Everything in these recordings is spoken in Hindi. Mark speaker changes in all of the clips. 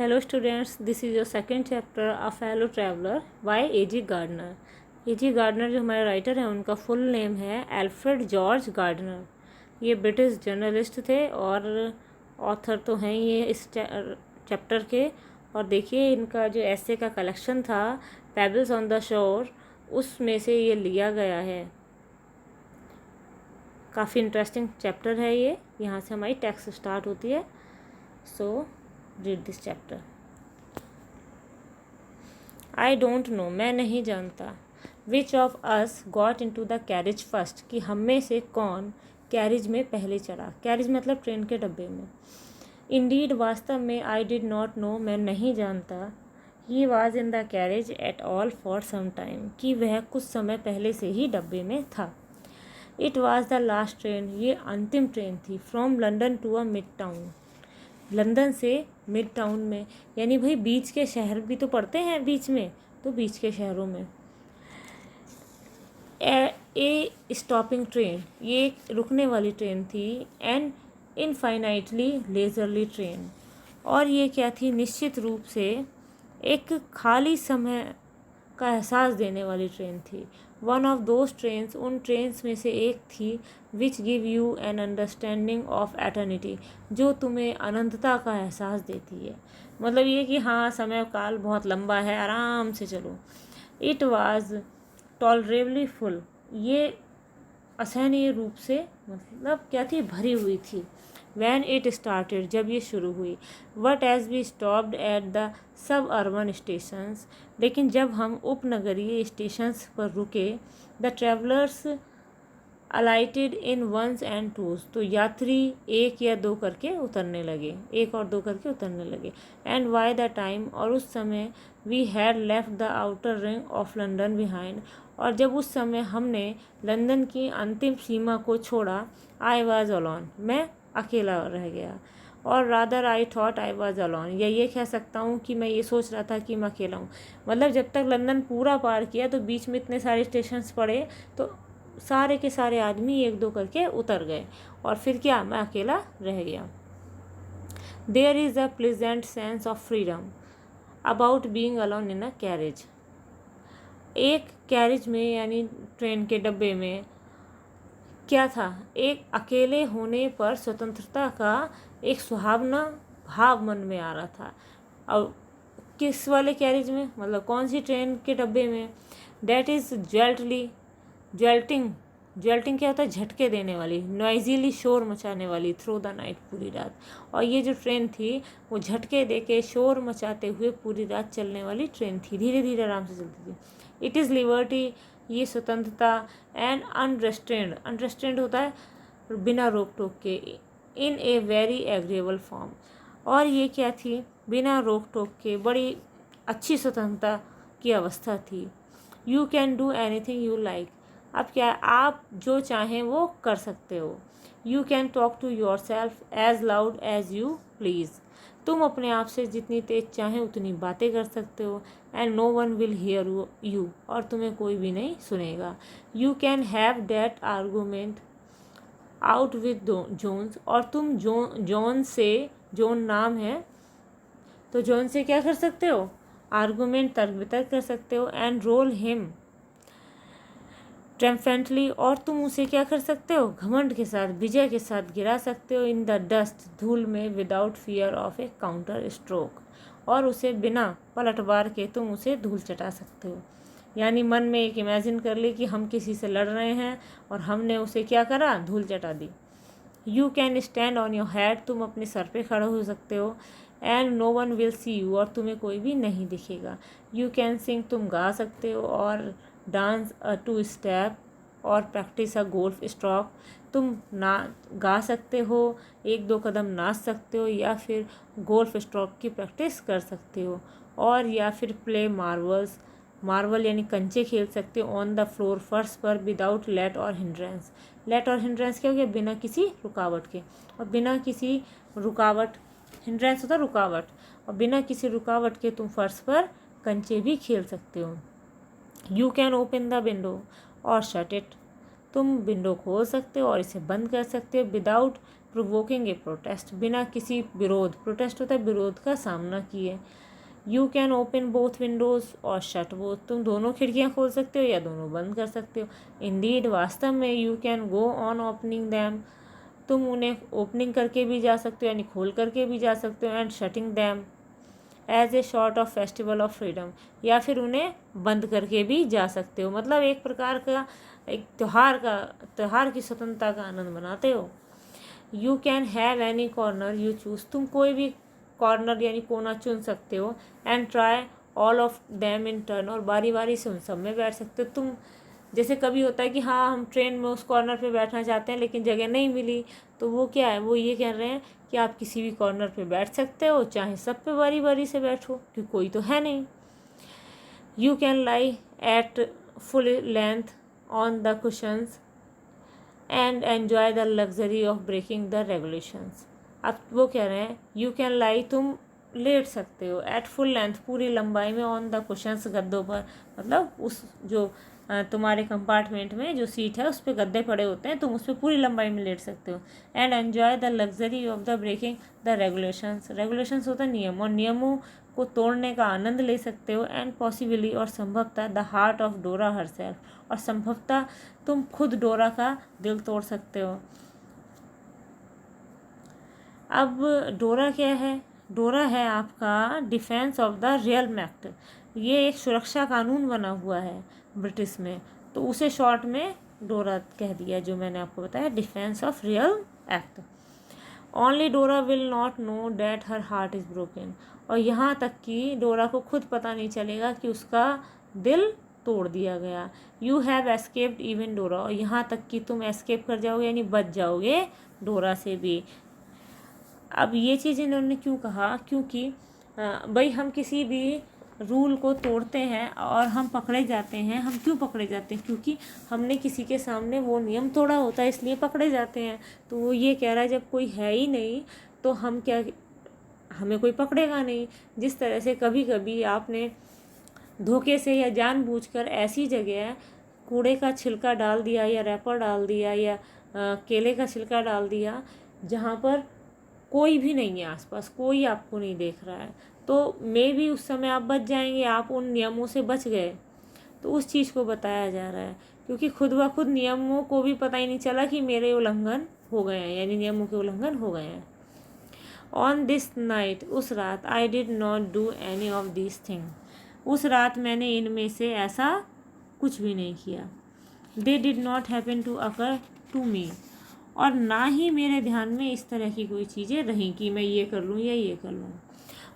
Speaker 1: Hello students, this is your second chapter, A Fellow Traveler by A.G. Gardner. A.G. Gardner जो हमारे राइटर हैं उनका फुल नेम है एल्फ्रेड जॉर्ज गार्डनर। ये ब्रिटिश जर्नलिस्ट थे और ऑथर तो हैं ये इस चैप्टर के। और देखिए इनका जो ऐसे का कलेक्शन था पेबल्स ऑन द शोर, उसमें से ये लिया गया है। काफ़ी इंटरेस्टिंग चैप्टर है ये। यहाँ से हमारी टेक्स्ट स्टार्ट होती है। So read this chapter. I don't know, मैं नहीं जानता। Which of us got into the carriage first, कि हम में से कौन कैरिज में पहले चढ़ा। कैरिज मतलब ट्रेन के डब्बे में। इंडीड, वास्तव में। आई डिड नॉट नो, मैं नहीं जानता। He was in the carriage at all for some time, कि वह कुछ समय पहले से ही डब्बे में था। It was the last train, ये अंतिम ट्रेन थी। From London to a mid town, London से मिड टाउन में, यानी भाई बीच के शहर भी तो पड़ते हैं बीच में, तो बीच के शहरों में। ए स्टॉपिंग ट्रेन, ये एक रुकने वाली ट्रेन थी। एन इनफाइनाइटली लेजरली ट्रेन, और ये क्या थी, निश्चित रूप से एक खाली समय का एहसास देने वाली ट्रेन थी। वन ऑफ दोज ट्रेन्स, उन ट्रेन्स में से एक थी, which give you an understanding of eternity, जो तुम्हें अनंतता का एहसास देती है। मतलब ये कि हाँ, समय काल बहुत लंबा है, आराम से चलो। इट वाज टॉलरेबली फुल, ये असहनीय रूप से मतलब क्या थी, भरी हुई थी। वैन इट स्टार्टेड, जब ये शुरू हुई। But as we stopped at the suburban stations, लेकिन जब हम उपनगरीय स्टेशंस पर रुके, the travellers alighted in ones and twos, तो यात्री एक या दो करके उतरने लगे, एक और दो करके उतरने लगे। एंड वाई द टाइम, और उस समय, we had left the outer ring of London behind, और जब उस समय हमने लंदन की अंतिम सीमा को छोड़ा। आई वॉज अलॉन, मैं अकेला रह गया। और rather I thought I was alone, या ये कह सकता हूँ कि मैं ये सोच रहा था कि मैं अकेला हूँ। मतलब जब तक लंदन पूरा पार किया तो बीच में इतने सारे स्टेशंस पड़े, तो सारे के सारे आदमी एक दो करके उतर गए, और फिर क्या, मैं अकेला रह गया। There is a pleasant sense of freedom about being alone in a carriage, एक कैरिज में यानी ट्रेन के डब्बे में क्या था, एक अकेले होने पर स्वतंत्रता का एक सुहावना भाव मन में आ रहा था। और किस वाले कैरिज में, मतलब कौन सी ट्रेन के डब्बे में। डैट इज़ ज्वेल्टिंग क्या होता है, झटके देने वाली, नॉइजीली शोर मचाने वाली, थ्रू द नाइट, पूरी रात। और ये जो ट्रेन थी वो झटके दे के शोर मचाते हुए पूरी रात चलने वाली ट्रेन थी, धीरे धीरे आराम से चलती थी। इट इज़ लिबर्टी, ये स्वतंत्रता। एंड अनरेस्ट्रेंड होता है बिना रोक टोक के, इन ए वेरी एग्रीएबल फॉर्म, और ये क्या थी, बिना रोक टोक के बड़ी अच्छी स्वतंत्रता की अवस्था थी। You can do anything you like, अब क्या, आप जो चाहें वो कर सकते हो। You can talk to yourself as loud as you please, तुम अपने आप से जितनी तेज चाहें उतनी बातें कर सकते हो। And no one will hear you, और तुम्हें कोई भी नहीं सुनेगा। You can have that argument out with Jones, और तुम जॉन से, जॉन नाम है तो जॉन से क्या कर सकते हो, आर्गूमेंट, तर्क वितर्क कर सकते हो। एंड रोल हिम ट्रम्फेंटली, और तुम उसे क्या कर सकते हो, घमंड के साथ, विजय के साथ गिरा सकते हो। इन द डस्ट, धूल में, without fear of A counter stroke, और उसे बिना पलटवार के तुम उसे धूल चटा सकते हो। यानी मन में एक इमेजिन कर ली कि हम किसी से लड़ रहे हैं और हमने उसे क्या करा, धूल चटा दी। You can stand on your head, तुम अपने सर पे खड़े हो सकते हो। And no one will see you, और तुम्हें कोई भी नहीं दिखेगा। यू कैन सिंग, तुम गा सकते हो। और डांस अ टू स्टेप, और प्रैक्टिस अ गोल्फ स्ट्रोक, तुम ना गा सकते हो, एक दो कदम नाच सकते हो, या फिर गोल्फ स्ट्रोक की प्रैक्टिस कर सकते हो। और या फिर प्ले मार्वल्स, मार्वल यानी कंचे खेल सकते हो, ऑन द फ्लोर, फर्श पर, विदाउट लेट और हिंड्रेंस। लेट और हिंड्रेंस क्या हो गया, बिना किसी रुकावट के, और बिना किसी रुकावट, हिंड्रेंस होता रुकावट, और बिना किसी रुकावट के तुम फर्श पर कंचे भी खेल सकते हो। You can open the window और शट इट, तुम विंडो खोल सकते हो और इसे बंद कर सकते हो। विदाउट प्रोवोकिंग ए प्रोटेस्ट, बिना किसी विरोध, प्रोटेस्ट होता है विरोध का सामना किए। You can open both Windows और शट बोथ, तुम दोनों खिड़कियाँ खोल सकते हो या दोनों बंद कर सकते हो। इंडीड, वास्तव में। You can go on opening them, तुम उन्हें ओपनिंग करके भी जा सकते हो यानी खोल करके भी जा सकते हो। And shutting them as a sort of festival of freedom, या फिर उन्हें बंद करके भी जा सकते हो, मतलब एक प्रकार का एक त्यौहार की स्वतंत्रता का आनंद मनाते हो। You can have any corner you choose, तुम कोई भी कॉर्नर यानी कोना चुन सकते हो। And try all of them in turn, और बारी बारी से उन सब में बैठ सकते हो तुम। जैसे कभी होता है कि हाँ हम ट्रेन में उस कॉर्नर पे बैठना चाहते हैं लेकिन जगह नहीं मिली, तो वो क्या है, वो ये कह रहे हैं कि आप किसी भी कॉर्नर पे बैठ सकते हो, चाहे सब पे बारी बारी से बैठो क्योंकि कोई तो है नहीं। You can lie at full length on the cushions and enjoy the luxury of breaking the regulations. अब वो कह रहे हैं यू कैन लाई, तुम लेट सकते हो, एट फुल लेंथ, पूरी लंबाई में, ऑन द कुशंस, गद्दों पर, मतलब उस जो तुम्हारे कंपार्टमेंट में जो सीट है उस पर गद्दे पड़े होते हैं, तुम उस पर पूरी लंबाई में लेट सकते हो। And enjoy the luxury of the breaking the regulations, regulations होता है नियम, और नियमों को तोड़ने का आनंद ले सकते हो। एंड पॉसिबली, और संभवतः, द हार्ट ऑफ डोरा हरसेल्फ, और संभवतः तुम खुद डोरा का दिल तोड़ सकते हो। अब डोरा क्या है, डोरा है आपका defence of the real act, ये एक सुरक्षा कानून बना हुआ है ब्रिटिश में, तो उसे शॉर्ट में डोरा कह दिया, जो मैंने आपको बताया, defence of real act. Only Dora will not know that her heart is broken, और यहाँ तक कि डोरा को खुद पता नहीं चलेगा कि उसका दिल तोड़ दिया गया। यू हैव एस्केप्ड इवन डोरा, और यहाँ तक कि तुम एस्केप कर जाओगे यानी बच जाओगे डोरा से भी। अब ये चीज़ इन्होंने क्यों कहा, क्योंकि भाई हम किसी भी रूल को तोड़ते हैं और हम पकड़े जाते हैं, हम क्यों पकड़े जाते हैं, क्योंकि हमने किसी के सामने वो नियम तोड़ा होता है, इसलिए पकड़े जाते हैं। तो वो ये कह रहा है जब कोई है ही नहीं तो हम क्या, हमें कोई पकड़ेगा नहीं। जिस तरह से कभी कभी आपने धोखे से या जानबूझकर ऐसी जगह कूड़े का छिलका डाल दिया या रैपर डाल दिया या केले का छिलका डाल दिया जहाँ पर कोई भी नहीं है आसपास, कोई आपको नहीं देख रहा है, तो मे भी उस समय आप बच जाएंगे, आप उन नियमों से बच गए। तो उस चीज़ को बताया जा रहा है, क्योंकि खुद ब खुद नियमों को भी पता ही नहीं चला कि मेरे उल्लंघन हो गए हैं, यानी नियमों के उल्लंघन हो गए हैं। ऑन दिस नाइट, उस रात, I did not do any of this thing, उस रात मैंने इनमें से ऐसा कुछ भी नहीं किया। They did not happen to occur to me, और ना ही मेरे ध्यान में इस तरह की कोई चीज़ें रहीं कि मैं ये कर लूँ या ये कर लूँ।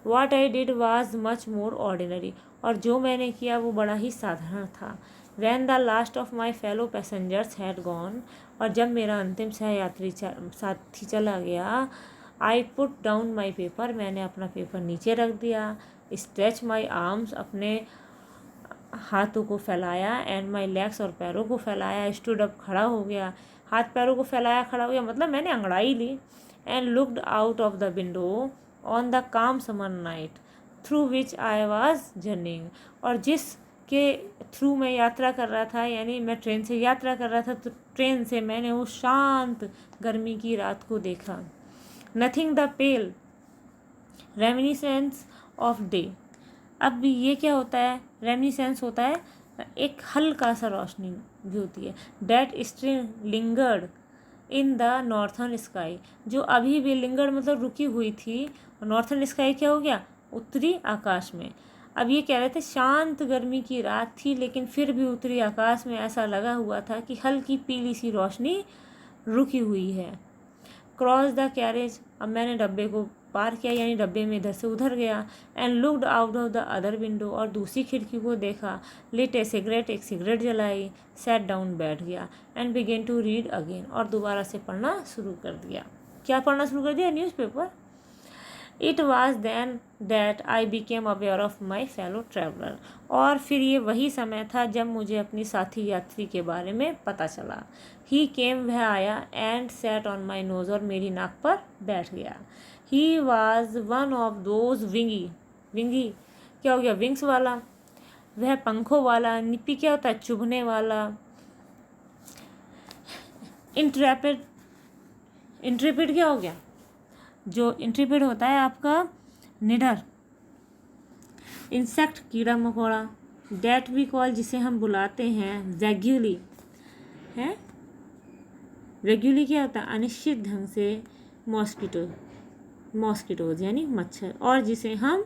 Speaker 1: What I did was much more ordinary, और जो मैंने किया वो बड़ा ही साधारण था। When the last of my fellow passengers had gone, और जब मेरा अंतिम सहयात्री साथी चला गया, I put down my paper, मैंने अपना पेपर नीचे रख दिया। Stretch my arms, अपने हाथों को फैलाया। एंड माई लेग्स, और पैरों को फैलाया। स्टूड अप, खड़ा हो गया। हाथ पैरों को फैलाया, खड़ा हो गया, मतलब मैंने अंगड़ाई ली। And looked out of the window on the calm summer night through which I was journeying, और जिस के थ्रू मैं यात्रा कर रहा था, यानी मैं ट्रेन से यात्रा कर रहा था, तो ट्रेन से मैंने उस शांत गर्मी की रात को देखा। Nothing the pale reminiscence of day, अब ये क्या होता है, रेमिनिसेंस होता है एक हल्का सा रोशनी भी होती है। That still lingered in the northern sky, जो अभी भी लिंगर्ड मतलब रुकी हुई थी। नॉर्थर्न स्काई क्या हो गया, उत्तरी आकाश में। अब ये कह रहे थे शांत गर्मी की रात थी लेकिन फिर भी उत्तरी आकाश में ऐसा लगा हुआ था कि हल्की पीली सी रोशनी रुकी हुई है। क्रॉस द कैरेज, अब मैंने डब्बे को पार किया, यानी डब्बे में इधर से उधर गया। And looked out of the other window, और दूसरी खिड़की को देखा। लिट ए सिगरेट, एक सिगरेट जलाई। सेट डाउन, बैठ गया। And began to read again, और दोबारा से पढ़ना शुरू कर दिया। क्या पढ़ना शुरू कर दिया, newspaper. It was then that I became aware of my fellow traveller, और फिर ये वही समय था जब मुझे अपनी साथी यात्री के बारे में पता चला। ही केम, वह आया। And set on my nose, और मेरी नाक पर बैठ गया। He was one of those wingy, wingy क्या हो गया, विंग्स वाला, वह पंखों वाला। निपी क्या होता है, चुभने वाला। इंट्रैपिड, इंट्रेपिड क्या हो गया? जो इंट्रेपिड होता है आपका निडर। इंसेक्ट कीड़ा मकोड़ा। डेट वी कॉल जिसे हम बुलाते हैं वैग्यूली है। वैग्यूली क्या होता है? अनिश्चित ढंग से मॉस्किटोज यानी मच्छर, और जिसे हम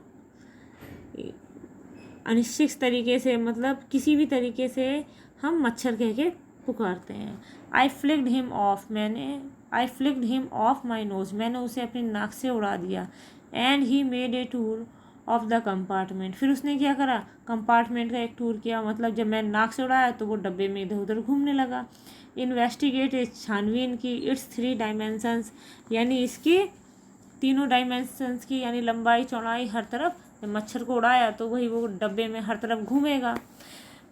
Speaker 1: अनिश्चित तरीके से मतलब किसी भी तरीके से हम मच्छर कह के पुकारते हैं। I flicked him off my nose, मैंने उसे अपनी नाक से उड़ा दिया। And he made a tour of the compartment, फिर उसने क्या करा? कंपार्टमेंट का एक टूर किया, मतलब जब मैं नाक से उड़ाया तो वो डब्बे में इधर उधर घूमने लगा। इन्वेस्टिगेट, छानबीन की, इट्स 3 डायमेंशंस, यानी इसकी तीनों डायमेंशंस की, यानी लंबाई चौड़ाई हर तरफ। जब मच्छर को उड़ाया तो वही वो डब्बे में हर तरफ घूमेगा।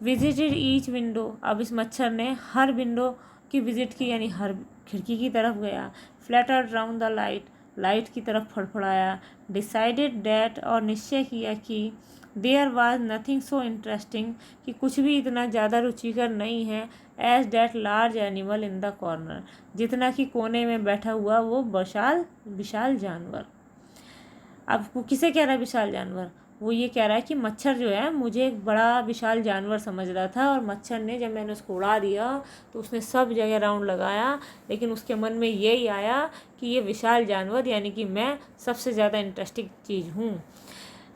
Speaker 1: विजिटेड ईच विंडो, अब इस मच्छर ने हर विंडो की विजिट की, यानी हर खिड़की की तरफ गया। फ्लैटर्ड राउंड द लाइट की तरफ फड़फड़ाया। डिसाइडेड डैट, और निश्चय किया कि there was nothing so interesting, कि कुछ भी इतना ज़्यादा रुचिकर नहीं है। As that large animal in the corner, जितना कि कोने में बैठा हुआ वो विशाल जानवर। अब वो किसे कह रहा है विशाल जानवर? वो ये कह रहा है कि मच्छर जो है मुझे एक बड़ा विशाल जानवर समझ रहा था, और मच्छर ने जब मैंने उसको उड़ा दिया तो उसने सब जगह राउंड लगाया, लेकिन उसके मन में यही आया कि ये विशाल जानवर यानी कि मैं सबसे ज़्यादा इंटरेस्टिंग चीज़ हूँ।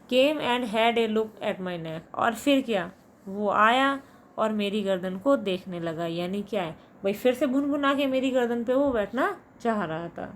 Speaker 1: Came and had a look at my neck, और फिर क्या? वो आया और मेरी गर्दन को देखने लगा, यानी क्या है भाई, फिर से भुनभुना के मेरी गर्दन पे वो बैठना चाह रहा था।